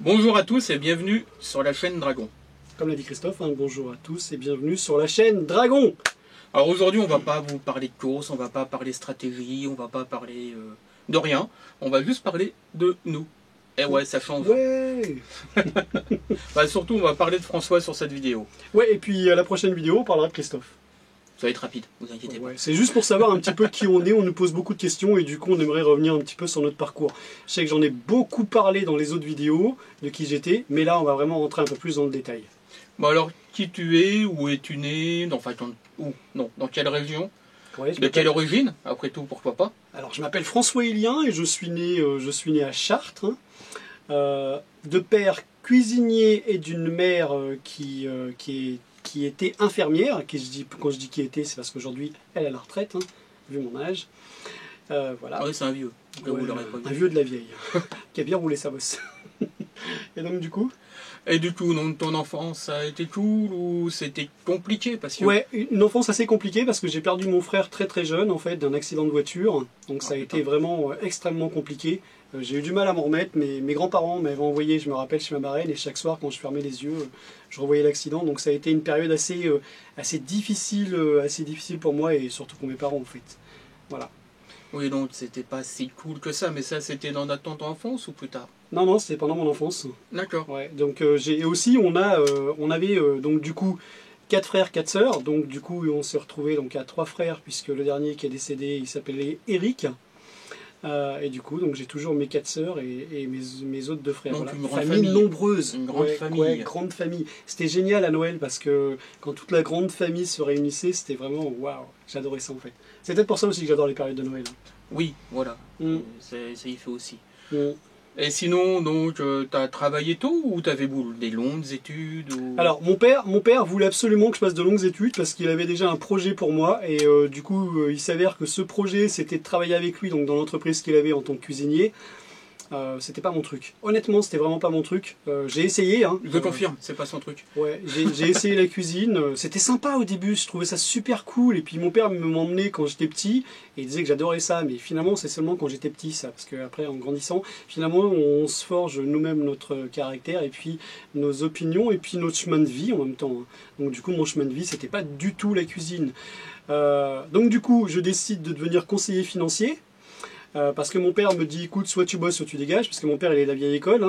Bonjour à tous et bienvenue sur la chaîne Dragon. Comme l'a dit Christophe, bonjour à tous et bienvenue sur la chaîne Dragon. Alors aujourd'hui on va pas vous parler de course, on va pas parler stratégie, on va pas parler de rien, on va juste parler de nous. Et ouais, ça change. Ouais. Surtout on va parler de François sur cette vidéo. Ouais, et puis à la prochaine vidéo on parlera de Christophe. Ça va être rapide, vous inquiétez pas. C'est juste pour savoir un petit peu qui on est, on nous pose beaucoup de questions et du coup on aimerait revenir un petit peu sur notre parcours. Je sais que j'en ai beaucoup parlé dans les autres vidéos de qui j'étais, mais là on va vraiment rentrer un peu plus dans le détail. Bon alors, qui tu es, où es-tu né, dans quelle région, Ouais, de quelle origine, après tout pourquoi pas. Alors je m'appelle François Élien et je suis né à Chartres, de père cuisinier et d'une mère qui était infirmière. Quand je dis qui était, c'est parce qu'aujourd'hui elle est à la retraite, vu mon âge. Voilà. Ouais, c'est un vieux. Ouais, un vieux de la vieille, qui a bien roulé sa bosse. Et donc du coup ton enfance ça a été cool ou c'était compliqué parce que... Ouais, une enfance assez compliquée parce que j'ai perdu mon frère très très jeune en fait d'un accident de voiture. Donc ça a été vraiment extrêmement compliqué. J'ai eu du mal à m'en remettre, mais mes grands-parents m'avaient envoyé, je me rappelle, chez ma marraine et chaque soir quand je fermais les yeux, je revoyais l'accident. Donc ça a été une période assez difficile pour moi et surtout pour mes parents en fait. Voilà. Oui, donc c'était pas si cool que ça, mais ça c'était dans ton enfance ou plus tard? Non, c'était pendant mon enfance. D'accord. Ouais, donc on avait donc du coup 4 frères, 4 sœurs, donc du coup on s'est retrouvé donc à 3 frères puisque le dernier qui est décédé il s'appelait Eric. Et du coup donc j'ai toujours mes 4 sœurs et mes autres 2 frères. Donc voilà. une grande famille nombreuse. Une grande famille. Ouais, grande famille. C'était génial à Noël parce que quand toute la grande famille se réunissait, c'était vraiment waouh, j'adorais ça en fait. C'est peut-être pour ça aussi que j'adore les périodes de Noël. Oui, voilà. Ça y fait aussi. Mm. Et sinon, donc, t'as travaillé tôt ou t'avais des longues études ou... Alors, mon père voulait absolument que je fasse de longues études parce qu'il avait déjà un projet pour moi et du coup, il s'avère que ce projet, c'était de travailler avec lui donc dans l'entreprise qu'il avait en tant que cuisinier. C'était pas mon truc. Honnêtement, c'était vraiment pas mon truc. J'ai essayé. Je confirme, c'est pas son truc. Ouais, j'ai essayé la cuisine. C'était sympa au début, je trouvais ça super cool. Et puis mon père m'emmenait quand j'étais petit et il disait que j'adorais ça. Mais finalement, c'est seulement quand j'étais petit ça. Parce qu'après, en grandissant, finalement, on se forge nous-mêmes notre caractère et puis nos opinions et puis notre chemin de vie en même temps. Donc du coup, mon chemin de vie, c'était pas du tout la cuisine. Donc du coup, je décide de devenir conseiller financier. Parce que mon père me dit écoute, soit tu bosses, soit tu dégages, parce que mon père il est de la vieille école,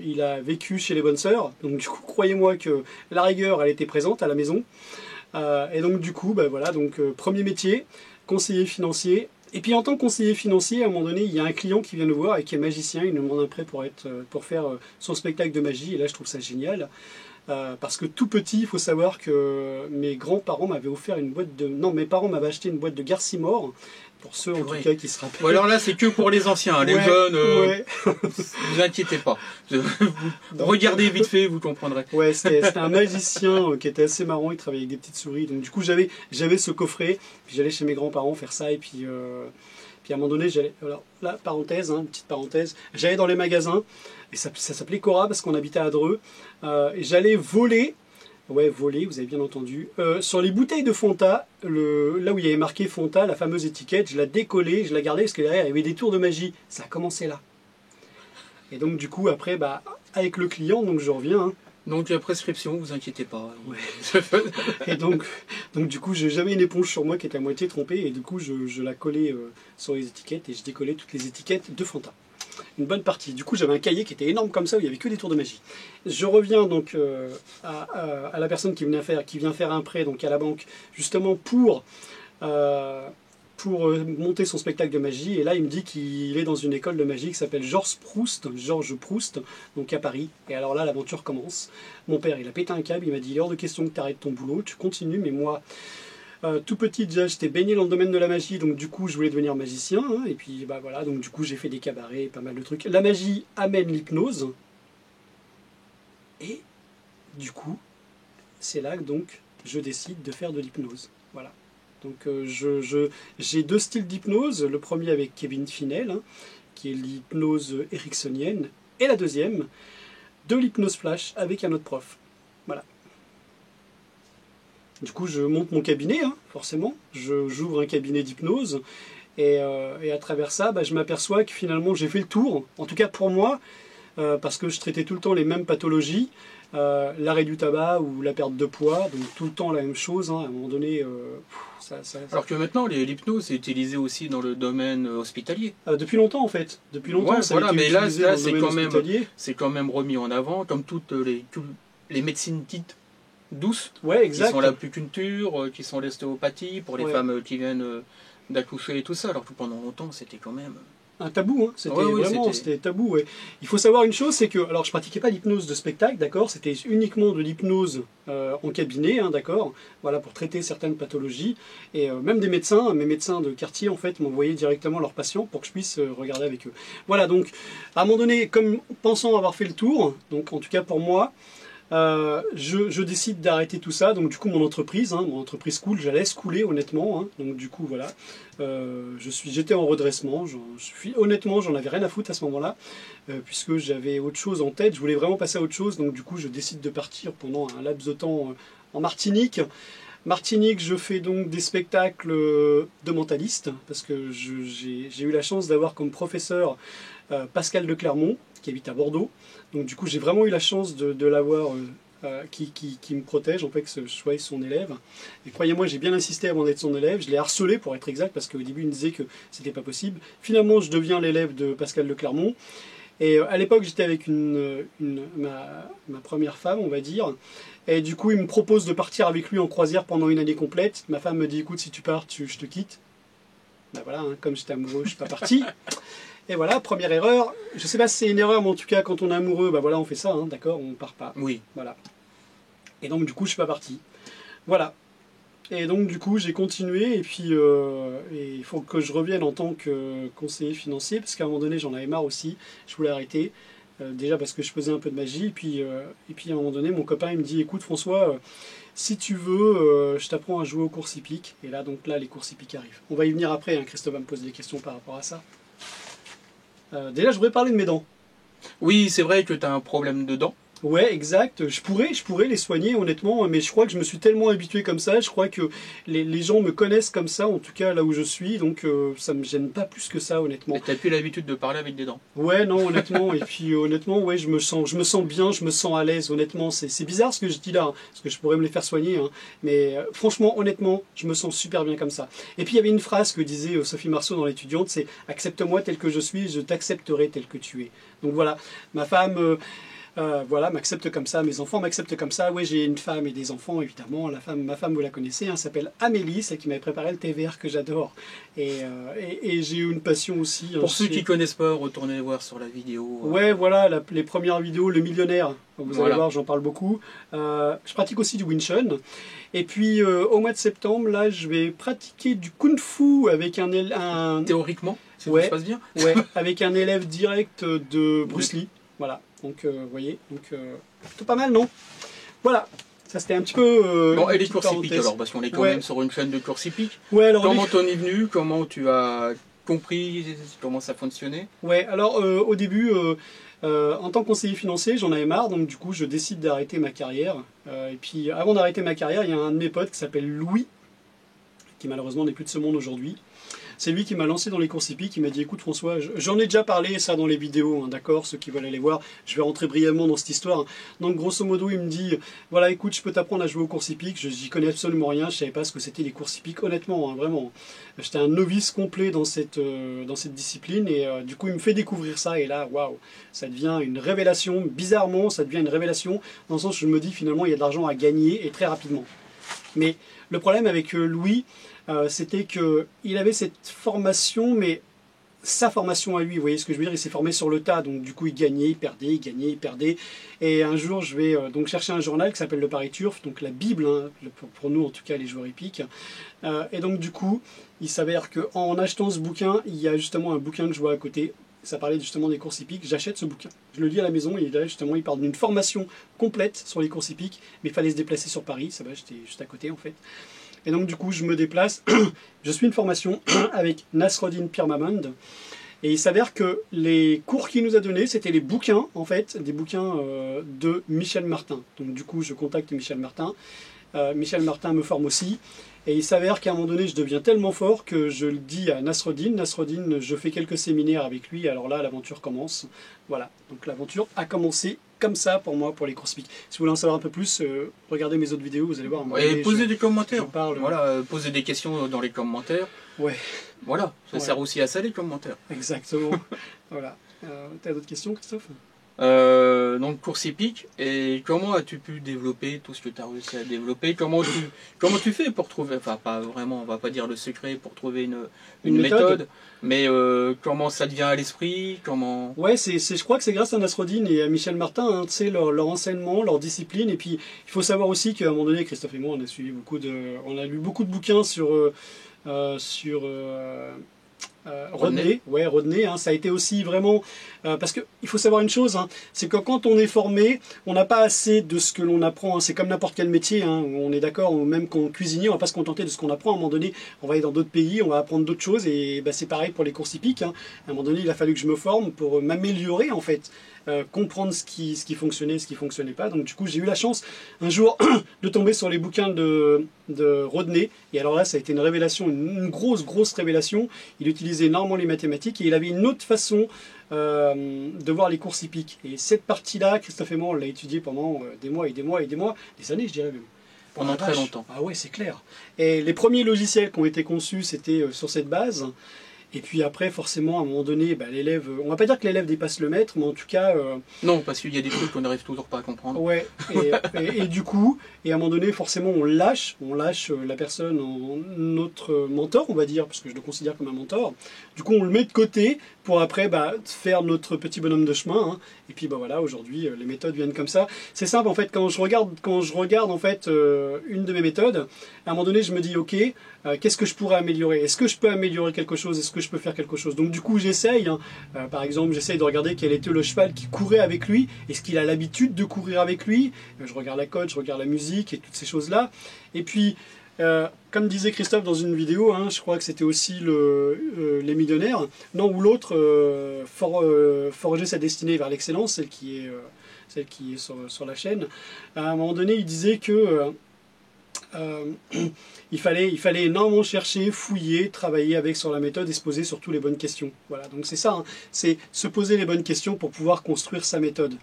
il a vécu chez les bonnes sœurs, donc du coup croyez-moi que la rigueur elle était présente à la maison, et donc du coup voilà, donc premier métier, conseiller financier, et puis en tant que conseiller financier à un moment donné il y a un client qui vient nous voir et qui est magicien, il nous demande un prêt pour faire son spectacle de magie, et là je trouve ça génial. Parce que tout petit, il faut savoir que mes grands-parents m'avaient offert mes parents m'avaient acheté une boîte de Garcimore, pour ceux en tout cas qui se rappellent. Bon, alors là, c'est que pour les anciens, les jeunes, ouais. Vous inquiétez pas. Regardez vite fait, vous comprendrez. Ouais, c'était un magicien qui était assez marrant, il travaillait avec des petites souris, donc du coup j'avais ce coffret, puis j'allais chez mes grands-parents faire ça, et puis à un moment donné, alors là, parenthèse, une petite parenthèse, j'allais dans les magasins, et ça s'appelait Cora parce qu'on habitait à Dreux, et j'allais voler, vous avez bien entendu, sur les bouteilles de Fanta, là où il y avait marqué Fanta, la fameuse étiquette, je la décollais, je la gardais parce que derrière il y avait des tours de magie, ça a commencé là. Et donc du coup après, avec le client, donc je reviens, Donc la prescription, vous inquiétez pas. Ouais. Et donc du coup, j'ai jamais une éponge sur moi qui était à moitié trempée et du coup, je la collais sur les étiquettes et je décollais toutes les étiquettes de Fanta. Une bonne partie. Du coup, j'avais un cahier qui était énorme comme ça où il y avait que des tours de magie. Je reviens donc à la personne qui vient faire un prêt donc à la banque justement pour monter son spectacle de magie, et là il me dit qu'il est dans une école de magie qui s'appelle Georges Proust, donc à Paris, et alors là l'aventure commence. Mon père il a pété un câble, il m'a dit il est hors de question que tu arrêtes ton boulot, tu continues, mais moi tout petit déjà j'étais baigné dans le domaine de la magie, donc du coup je voulais devenir magicien, et puis voilà, donc du coup j'ai fait des cabarets, pas mal de trucs. La magie amène l'hypnose, et du coup c'est là que donc je décide de faire de l'hypnose, voilà. Donc j'ai 2 styles d'hypnose, le premier avec Kevin Finel, qui est l'hypnose ericksonienne, et la deuxième, de l'hypnose flash avec un autre prof. Voilà. Du coup, je monte mon cabinet, forcément, j'ouvre un cabinet d'hypnose, et à travers ça, je m'aperçois que finalement j'ai fait le tour, en tout cas pour moi, parce que je traitais tout le temps les mêmes pathologies, l'arrêt du tabac ou la perte de poids, donc tout le temps la même chose, hein, à un moment donné, Alors que maintenant, l'hypnose est utilisée aussi dans le domaine hospitalier. depuis longtemps en fait, depuis longtemps Ouais, ça a voilà, été mais là, utilisé dans le c'est domaine hospitalier. quand même remis en avant, comme toutes les médecines dites douces, Ouais, qui exact. sont l'acupuncture, qui sont l'ostéopathie, pour les Ouais. femmes qui viennent d'accoucher et tout ça, alors que pendant longtemps, c'était quand même... Un tabou, hein. C'était Ouais, oui, vraiment c'était tabou. Ouais. Il faut savoir une chose, c'est que, alors je pratiquais pas l'hypnose de spectacle, d'accord, c'était uniquement de l'hypnose en cabinet, hein, d'accord, voilà, pour traiter certaines pathologies, et même des médecins, mes médecins de quartier en fait m'envoyaient directement leurs patients pour que je puisse regarder avec eux. Voilà, donc à un moment donné, comme pensant avoir fait le tour, donc en tout cas pour moi, je décide d'arrêter tout ça, donc du coup mon entreprise coule, je la laisse couler honnêtement, hein, donc du coup voilà, j'étais en redressement, honnêtement j'en avais rien à foutre à ce moment-là, puisque j'avais autre chose en tête, je voulais vraiment passer à autre chose, donc du coup je décide de partir pendant un laps de temps en Martinique. Martinique, je fais donc des spectacles de mentaliste, parce que j'ai eu la chance d'avoir comme professeur Pascal de Clermont, qui habite à Bordeaux. Donc du coup, j'ai vraiment eu la chance de l'avoir qui me protège, en fait, que je sois son élève. Et croyez-moi, j'ai bien insisté avant d'être son élève. Je l'ai harcelé, pour être exact, parce qu'au début, il me disait que c'était pas possible. Finalement, je deviens l'élève de Pascal de Clermont. Et à l'époque, j'étais avec ma première femme, on va dire. Et du coup, il me propose de partir avec lui en croisière pendant une année complète. Ma femme me dit, écoute, si tu pars, je te quitte. Ben voilà, hein, comme j'étais amoureux, je suis pas parti. Et voilà, première erreur. Je sais pas si c'est une erreur, mais en tout cas, quand on est amoureux, bah voilà, on fait ça, hein, d'accord, on part pas. Oui. Voilà. Et donc, du coup, je suis pas parti. Voilà. Et donc, du coup, j'ai continué, et puis et il faut que je revienne en tant que conseiller financier, parce qu'à un moment donné, j'en avais marre aussi. Je voulais arrêter. Déjà parce que je faisais un peu de magie, et puis à un moment donné, mon copain, il me dit, écoute, François, si tu veux, je t'apprends à jouer aux courses hippiques. Et là, donc là, les courses hippiques arrivent. On va y venir après, hein, Christophe va me poser des questions par rapport à ça. Déjà, je voudrais parler de mes dents. Oui, c'est vrai que tu as un problème de dents. Ouais, exact. Je pourrais les soigner, honnêtement, mais je crois que je me suis tellement habitué comme ça. Je crois que les gens me connaissent comme ça, en tout cas là où je suis, donc ça me gêne pas plus que ça, honnêtement. Mais tu n'as plus l'habitude de parler avec des dents. Ouais, non, honnêtement. Et puis honnêtement, ouais, je me sens bien, je me sens à l'aise, honnêtement. C'est bizarre ce que je dis là, hein, parce que je pourrais me les faire soigner, hein, mais franchement, honnêtement, je me sens super bien comme ça. Et puis il y avait une phrase que disait Sophie Marceau dans l'Étudiante, c'est accepte-moi tel que je suis, je t'accepterai tel que tu es. Donc voilà, ma femme. Voilà, m'accepte comme ça, mes enfants m'acceptent comme ça. Oui, j'ai une femme et des enfants, évidemment. Ma femme, vous la connaissez, hein, s'appelle Amélie, celle qui m'avait préparé le thé vert que j'adore. Et j'ai eu une passion aussi. Pour ceux qui ne connaissent pas, retournez voir sur la vidéo. Ouais, voilà, les premières vidéos, le millionnaire. Vous allez Voilà. voir, j'en parle beaucoup. Je pratique aussi du Wing Chun. Et puis, au mois de septembre, là, je vais pratiquer du Kung Fu avec un Théoriquement, si Ouais. tout se passe bien. ouais, avec un élève direct de Bruce Lee. Voilà, donc vous voyez, plutôt pas mal, non? Voilà, ça c'était un petit peu... Bon, et une les petite courses hippiques parenthèse. alors, parce qu'on est quand Ouais. même sur une chaîne de courses hippiques. Ouais, alors, Comment t'en es venu? Comment tu as compris comment ça fonctionnait? ouais, alors au début, en tant que conseiller financier, j'en avais marre, donc du coup je décide d'arrêter ma carrière. Et puis avant d'arrêter ma carrière, il y a un de mes potes qui s'appelle Louis, qui malheureusement n'est plus de ce monde aujourd'hui. C'est lui qui m'a lancé dans les courses hippiques, il m'a dit écoute François, j'en ai déjà parlé ça dans les vidéos, hein, d'accord, ceux qui veulent aller voir, je vais rentrer brièvement dans cette histoire. Hein. Donc grosso modo il me dit, voilà écoute je peux t'apprendre à jouer aux courses hippiques, j'y connais absolument rien, je savais pas ce que c'était les courses hippiques, honnêtement, hein, vraiment. J'étais un novice complet dans cette discipline et du coup il me fait découvrir ça et là, waouh, ça devient une révélation, bizarrement ça devient une révélation, dans le sens où je me dis finalement il y a de l'argent à gagner et très rapidement. Mais le problème avec Louis, c'était qu'il avait cette formation, mais sa formation à lui, vous voyez ce que je veux dire, il s'est formé sur le tas, donc du coup il gagnait, il perdait, il gagnait, il perdait. Et un jour je vais donc chercher un journal qui s'appelle le Paris Turf, donc la Bible, hein, pour nous en tout cas les joueurs hippiques. Et donc du coup, il s'avère qu'en achetant ce bouquin, il y a justement un bouquin que je vois à côté. Ça parlait justement des courses hippiques, j'achète ce bouquin. Je le lis à la maison et là justement il parle d'une formation complète sur les courses hippiques, mais il fallait se déplacer sur Paris, ça va, j'étais juste à côté en fait. Et donc du coup je me déplace, je suis une formation avec Nasreddin Pirmamand, et il s'avère que les cours qu'il nous a donnés, c'était les bouquins en fait, des bouquins de Michel Martin. Donc du coup je contacte Michel Martin, Michel Martin me forme aussi. Et il s'avère qu'à un moment donné, je deviens tellement fort que je le dis à Nasreddin. Nasreddin, je fais quelques séminaires avec lui. Alors là, l'aventure commence. Voilà. Donc l'aventure a commencé comme ça pour moi, pour les courses hippiques. Si vous voulez en savoir un peu plus, regardez mes autres vidéos, vous allez voir. Et posez des commentaires. Je parle. Voilà, posez des questions dans les commentaires. Ouais. Voilà, ça sert aussi à ça les commentaires. Exactement. Voilà. T'as d'autres questions, Christophe? Donc course hippique, et comment as-tu pu développer tout ce que tu as réussi à développer? Comment tu fais pour trouver, enfin pas vraiment, on va pas dire le secret, pour trouver une méthode, mais comment ça te vient à l'esprit, comment... Ouais, je crois que c'est grâce à Nasreddin et à Michel Martin, hein, tu sais, leur enseignement, leur discipline, et puis il faut savoir aussi qu'à un moment donné, Christophe et moi, on a lu beaucoup de bouquins sur Rodney, hein, ça a été aussi vraiment parce que il faut savoir une chose, hein, c'est que quand on est formé, on n'a pas assez de ce que l'on apprend. Hein, c'est comme n'importe quel métier, hein, on est d'accord, même quand cuisinier, on va pas se contenter de ce qu'on apprend. À un moment donné, on va aller dans d'autres pays, on va apprendre d'autres choses, et bah, c'est pareil pour les courses hippiques. Hein. À un moment donné, il a fallu que je me forme pour m'améliorer en fait. Comprendre ce qui fonctionnait, ce qui fonctionnait pas. Donc du coup, j'ai eu la chance un jour de tomber sur les bouquins de Rodney. Et alors là, ça a été une révélation, une grosse révélation. Il utilisait énormément les mathématiques et il avait une autre façon de voir les courses hippiques. Et cette partie-là, Christophe et moi, on l'a étudiée pendant des mois et des mois et des mois, des années, je dirais même. Pendant très longtemps. Ah ouais, c'est clair. Et les premiers logiciels qui ont été conçus, c'était sur cette base. Et puis après, forcément, à un moment donné, bah, l'élève, on va pas dire que l'élève dépasse le maître, mais en tout cas... Non, parce qu'il y a des trucs qu'on n'arrive toujours pas à comprendre. Ouais, et du coup, et à un moment donné, forcément, on lâche la personne en notre mentor, on va dire, parce que je le considère comme un mentor. Du coup, on le met de côté pour après faire notre petit bonhomme de chemin. Hein. Et puis bah, voilà, aujourd'hui, les méthodes viennent comme ça. C'est simple, en fait, quand je regarde en fait, une de mes méthodes, à un moment donné, je me dis, ok, qu'est-ce que je pourrais améliorer? Est-ce que je peux améliorer quelque chose? Est-ce que je peux faire quelque chose? Donc du coup, j'essaye. Hein. Par exemple, j'essaye de regarder quel était le cheval qui courait avec lui. Est-ce qu'il a l'habitude de courir avec lui? Je regarde la cote, je regarde la musique et toutes ces choses-là. Et puis, comme disait Christophe dans une vidéo, hein, je crois que c'était aussi Les Millionnaires, non, ou l'autre, Forger sa destinée vers l'excellence, celle qui est sur la chaîne. À un moment donné, il disait que il fallait énormément chercher, fouiller, travailler sur la méthode et se poser surtout les bonnes questions. Voilà, donc c'est ça, hein, c'est se poser les bonnes questions pour pouvoir construire sa méthode.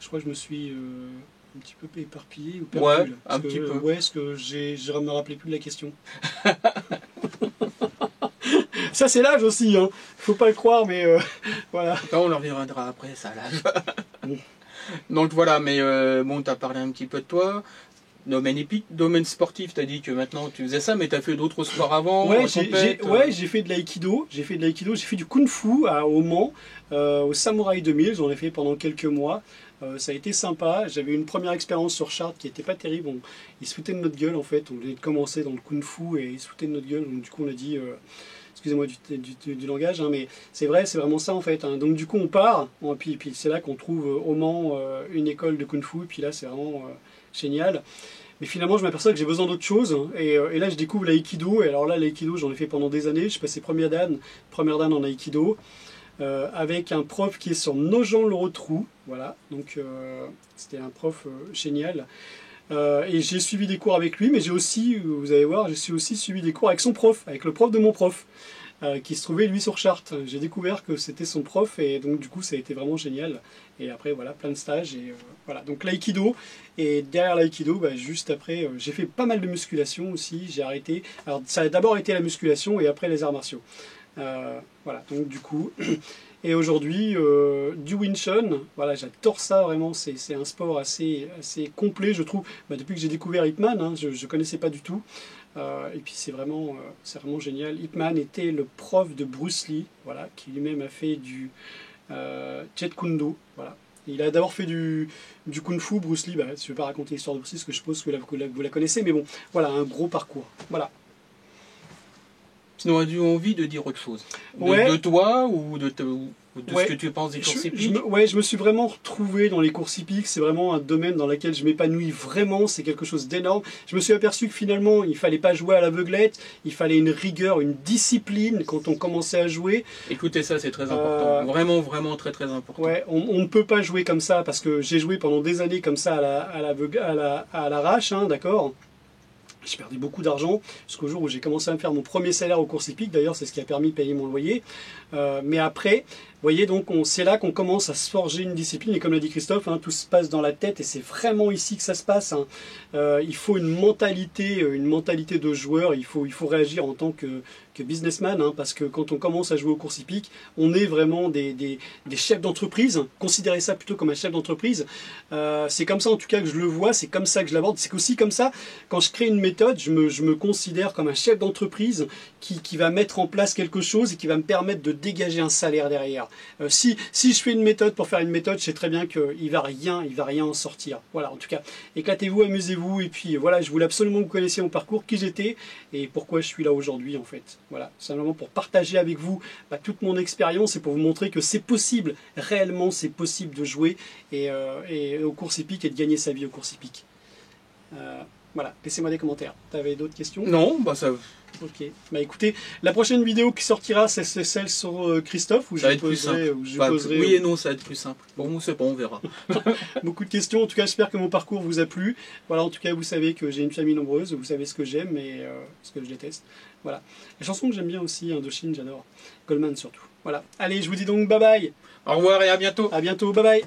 Je crois que je me suis un petit peu éparpillé ou perdu. Ouais, un petit peu. Ouais, parce que je ne me rappelais plus de la question. Ça, c'est l'âge aussi, hein. Faut pas le croire, mais voilà. On en reviendra après, ça, l'âge. Donc voilà, mais bon, tu as parlé un petit peu de toi. Domaine épique, domaine sportif, tu as dit que maintenant tu faisais ça, mais tu as fait d'autres sports avant? Ouais, j'ai fait de l'aïkido, j'ai fait du kung-fu au Mans, au Samouraï 2000, j'en ai fait pendant quelques mois. Ça a été sympa, j'avais une première expérience sur Chartres qui était pas terrible, ils se foutaient de notre gueule en fait, on venait de commencer dans le kung-fu et ils se foutaient de notre gueule, donc du coup on a dit, excusez-moi du langage, hein, mais c'est vrai, c'est vraiment ça en fait, hein. Donc du coup on part, puis c'est là qu'on trouve au Mans une école de kung-fu, et puis là c'est vraiment génial. Mais finalement, je m'aperçois que j'ai besoin d'autre chose. Hein, et là, je découvre l'aïkido. Et alors là, l'aïkido, j'en ai fait pendant des années. Je suis passé première dan en aïkido. Avec un prof qui est sur Nogent-le-Rotrou. Voilà. Donc, c'était un prof génial. Et j'ai suivi des cours avec lui. Mais j'ai aussi, vous allez voir, j'ai aussi suivi des cours avec son prof. Avec le prof de mon prof. Qui se trouvait lui sur Chartres. J'ai découvert que c'était son prof et donc du coup ça a été vraiment génial. Et après voilà, plein de stages et voilà. Donc l'aïkido, et derrière l'aïkido, juste après, j'ai fait pas mal de musculation aussi, j'ai arrêté. Alors ça a d'abord été la musculation et après les arts martiaux. Voilà, donc du coup... Et aujourd'hui, du Wing Chun, voilà, j'adore ça vraiment, c'est un sport assez complet je trouve. Depuis que j'ai découvert Ip Man, hein, je ne connaissais pas du tout. Et puis c'est vraiment génial. Ip Man était le prof de Bruce Lee, voilà, qui lui-même a fait du Jeet Kune Do. Voilà. Il a d'abord fait du Kung Fu, Bruce Lee. Je ne vais pas raconter l'histoire de Bruce Lee, parce que je suppose que vous la connaissez, mais bon, voilà, un gros parcours. Voilà. Sinon, as-tu envie de dire autre chose ouais. De toi ou de de ce que tu penses des courses hippiques. Ouais, je me suis vraiment retrouvé dans les courses hippiques. C'est vraiment un domaine dans lequel je m'épanouis vraiment. C'est quelque chose d'énorme. Je me suis aperçu que finalement, il fallait pas jouer à l'aveuglette. Il fallait une rigueur, une discipline quand on commençait à jouer. Écoutez, ça c'est très important. Vraiment, vraiment très très important. Ouais, on ne peut pas jouer comme ça parce que j'ai joué pendant des années comme ça à l'arrache, hein, d'accord. J'ai perdu beaucoup d'argent jusqu'au jour où j'ai commencé à me faire mon premier salaire aux courses hippiques. D'ailleurs, c'est ce qui a permis de payer mon loyer. Mais après, vous voyez, donc c'est là qu'on commence à se forger une discipline. Et comme l'a dit Christophe, hein, tout se passe dans la tête et c'est vraiment ici que ça se passe. Hein. Il faut une mentalité de joueur. Il faut réagir en tant que businessman, hein, parce que quand on commence à jouer aux courses hippiques, on est vraiment des chefs d'entreprise. Considérez ça plutôt comme un chef d'entreprise. C'est comme ça en tout cas que je le vois. C'est comme ça que je l'aborde. C'est aussi comme ça, quand je crée une méthode, je me considère comme un chef d'entreprise qui va mettre en place quelque chose et qui va me permettre de dégager un salaire derrière. Si je fais une méthode pour faire une méthode, je sais très bien qu'il va rien en sortir. Voilà, en tout cas, éclatez-vous, amusez-vous, et puis voilà, je voulais absolument que vous connaissiez mon parcours, qui j'étais et pourquoi je suis là aujourd'hui en fait. Voilà, simplement pour partager avec vous toute mon expérience et pour vous montrer que c'est possible, réellement c'est possible de jouer et aux courses hippiques et de gagner sa vie aux courses hippiques. Voilà, laissez-moi des commentaires. T'avais d'autres questions? Non, bah ça... Ok, bah écoutez, la prochaine vidéo qui sortira, c'est celle sur Christophe, où ça va être plus simple. Oui et non, ça va être plus simple. Bon, c'est bon, on verra. Beaucoup de questions, en tout cas j'espère que mon parcours vous a plu. Voilà, en tout cas vous savez que j'ai une famille nombreuse, vous savez ce que j'aime et ce que je déteste. Voilà, la chanson que j'aime bien aussi, Indochine, j'adore. Goldman surtout. Voilà, allez, je vous dis donc bye bye. Au revoir et à bientôt. À bientôt, bye bye.